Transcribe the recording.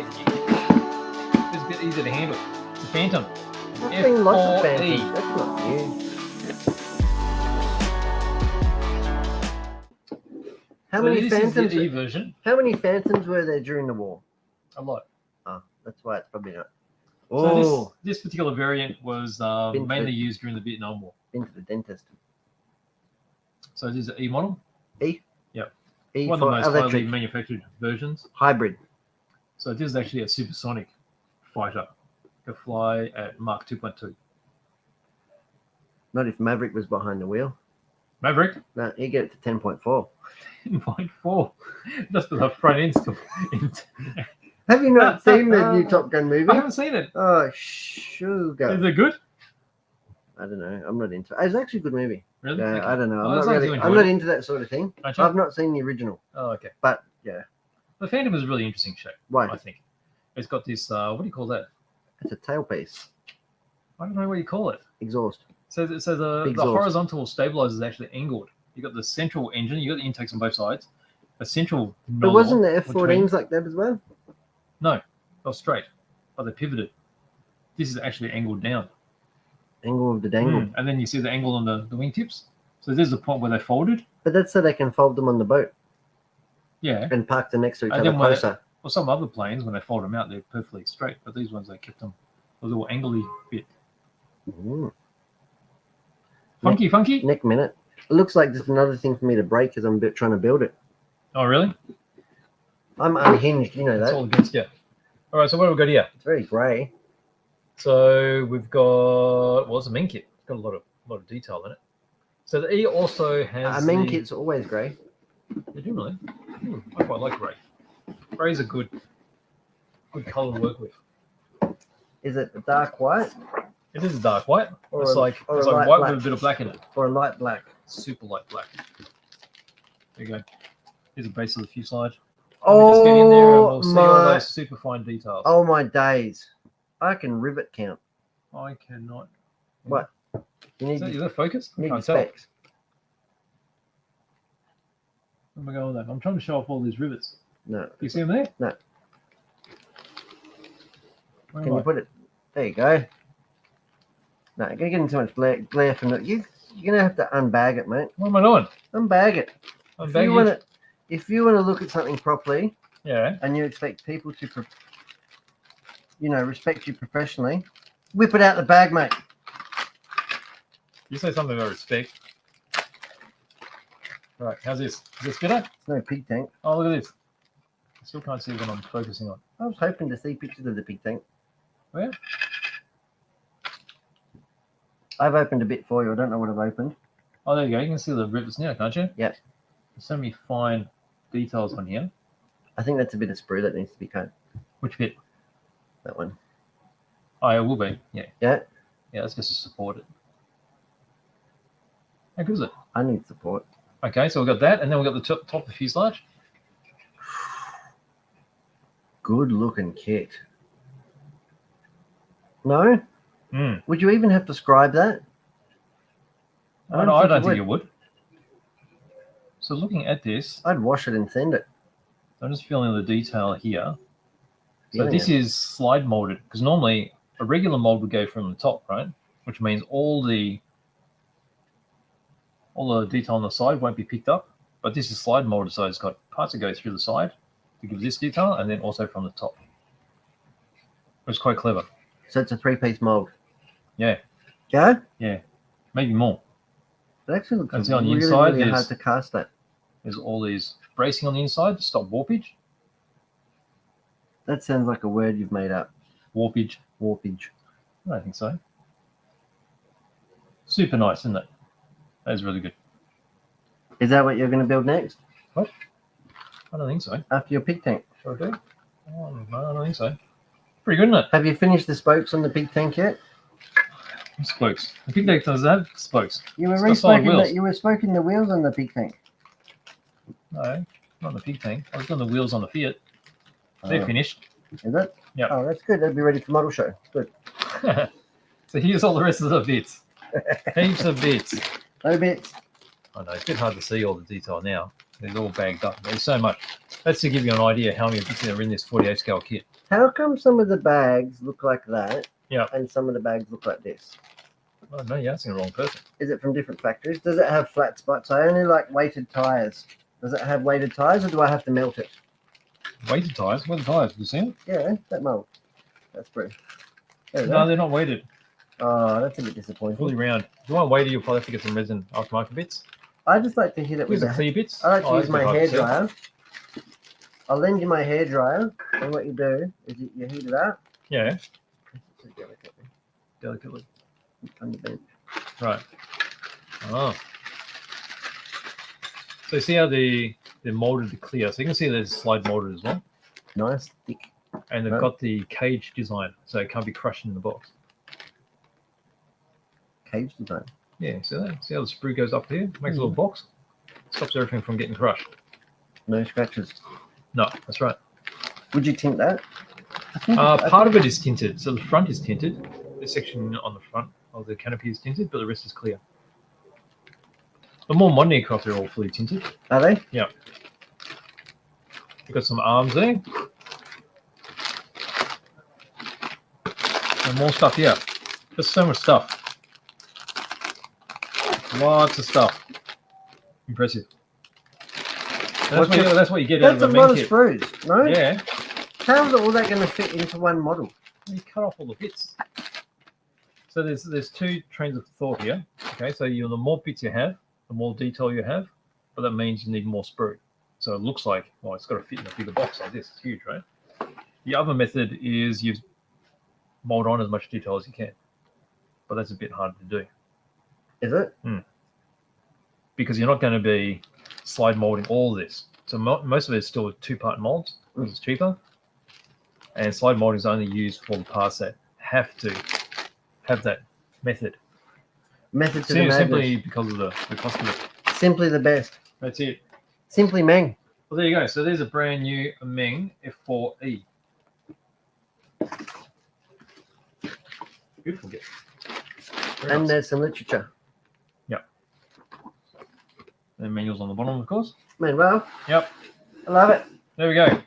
It's a bit easier to handle. It's a Phantom. I've seen lots of F-4E. Phantoms. That's not new. How many This is Phantoms? the E version. How many Phantoms were there during the war? A lot. Oh, that's why it's probably not. So Oh, this particular variant was mainly used during the Vietnam War. been to the dentist. So this is an E model. E? Yep. E One of the for most electric. highly manufactured versions. Hybrid. So this is actually a supersonic fighter. Can fly at Mach 2.2. Not if Maverick was behind the wheel. Maverick, No, you get it to 10.4. 10.4. Just with the front end still. Have you not seen the new Top Gun movie? I haven't seen it. Oh, sugar. Is it good? I don't know. I'm not into it. It's actually a good movie. Really? Yeah, Okay. I don't know. Well, I'm as not long as really. you I'm enjoy not it. into that sort of thing. Aren't you? I've not seen the original, Oh, okay. but yeah. The Phantom is a really interesting shape. Why? I think it's got this. What do you call that? It's a tailpiece. I don't know what you call it. Exhaust. So the Exhaust. horizontal stabilizer is actually angled. You got the central engine. You got the intakes on both sides. A central. But wasn't the between- F-14s like that as well? No, they were straight, but they pivoted. This is actually angled down. Angle of the dangle. And then you see the angle on the wingtips. So there's the point where they folded. But that's so they can fold them on the boat Yeah. and park them next to each And other then when closer. Well, some other planes, when they fold them out, they're perfectly straight. But these ones, they kept them a little angly bit. Mm. Funky. Next minute. It looks like just another thing for me to break because I'm a bit trying to build it. Oh, really? I'm unhinged, you know That's that. all against you. All right, so what have we got here? It's very grey. So we've got, well, it's a Meng kit. It's got a lot of detail in it. So the E also has A Meng kit's always grey. Yeah, generally. I quite like grey. Grey's a good colour to work with. Is it a dark white It is a dark white. Or It's a- like or a white light with a black? bit of black in it. or a light black? Super light black. There you go. Here's a base of the fuselage. Oh, Just get in there and we'll see all my, those super fine details. oh my days. I can rivet count. I cannot. What? You Is need, that focus? I need your can't tell. specs. Where am I going with that? I'm trying to show off all these rivets. No. Do you see them there? No. Where Can am you I? put it? There you go. No, you're going to get into too much glare from it. You're going to have to unbag it, mate. What am I doing? Unbag it. I'm If you want to look at something properly Yeah. and you expect people to, respect you professionally, whip it out the bag, mate. You say something about respect. Right, how's this? Is this better? It's no pig tank. Oh, look at this. I still can't see what I'm focusing on. I was hoping to see pictures of the pig tank. Where? I've opened a bit for you. I don't know what I've opened. Oh, there you go. You can see the rivets now, can't you? Yep. There's so many fine details on here. I think that's a bit of sprue that needs to be cut. Which bit? That one. Oh, it will be. Yeah. Yeah? Yeah, that's just to support it. How good is it? I need support. Okay, so we've got that, and then we've got the top of the fuselage. Good looking kit. No? Mm. Would you even have to scribe that? I don't think you would. So looking at this, I'd wash it and send it. I'm just feeling the detail here. So Feeling this it. is slide molded, because normally a regular mold would go from the top, right? Which means all the detail on the side won't be picked up. But this is slide molded, so it's got parts that go through the side to give this detail, and then also from the top. It's quite clever. So it's a 3-piece mold. Yeah. Yeah? Yeah, maybe more. It actually looks And see on the really, inside, really hard there's- to cast that. There's all these bracing on the inside to stop warpage. That sounds like a word you've made up. Warpage. Warpage. I don't think so. Super nice, isn't it? That is really good. Is that what you're going to build next? I don't think so. After your pig tank? Sure do. Oh, no, I don't think so. Pretty good, isn't it? Have you finished the spokes on the pig tank yet? Spokes. The pig tank does have spokes. You were It's got solid respoking wheels. you were smoking the wheels on the pig tank. No, not the pig tank. I was doing the wheels on the Fiat. They're Oh. finished. Is it? Yeah. Oh, that's good. They'll be ready for model show. Good. So here's all the rest of the bits. Heaps of bits. No bits. I know, it's a bit hard to see all the detail now. They're all bagged up. There's so much. That's to give you an idea how many bits are in this 48 scale kit. How come some of the bags look like that? Yeah. And some of the bags look like this? Oh, no, you're asking the wrong person. Is it from different factories? Does it have flat spots? I only like weighted tires. Does it have weighted tires, or do I have to melt it? Weighted tires? What are the tires? Have you seen it? Yeah, that mold. That's pretty. There we No, go. they're not weighted. Oh, that's a bit Fully disappointing. round. If you want weighted, you'll probably have to get some resin aftermarket bits. I just like to hit it Here's with the a clear bits. I like to Oh, use that's my a bit hard hair to sell. dryer. I'll lend you my hair dryer, and what you do is you heat it up. Yeah, So delicately delicately. on your bench. Right. Oh. So you see how they're molded to clear. So you can see there's slide molded as well. Nice, thick. And they've Right. got the cage design, so it can't be crushed in the box. Cage design. Yeah, see that? See how the sprue goes up here? Makes a little box. Stops everything from getting crushed. No scratches. No, that's right. Would you tint that? Part of it is tinted. So the front is tinted. This section on the front of the canopy is tinted, but the rest is clear. The more modern aircraft are all fully tinted. Are they? Yeah. You've got some arms there. And more stuff here. Just so much stuff. Lots of stuff. Impressive. And that's what you get out of That's a a lot Meng of kit. screws, no? Yeah. How's all that going to fit into one model? You cut off all the bits. So there's two trains of thought here. Okay, so the more bits you have, the more detail you have, but that means you need more sprue. So it looks like, well, it's got to fit in a bigger box like this. It's huge, right? The other method is you mold on as much detail as you can, but that's a bit harder to do Is it? because you're not going to be slide molding all of this. So most of it is still two-part molds because it's cheaper, and slide molding is only used for the parts that have to have that method. Method to the madness. Simply because of the cost of it. Simply the best. That's it. Simply Meng. Well, there you go. So there's a brand new Meng F-4E. Beautiful gift. Very And nice. there's some literature. And manuals on the bottom, of course. Man, well, Yep. I love it. There we go.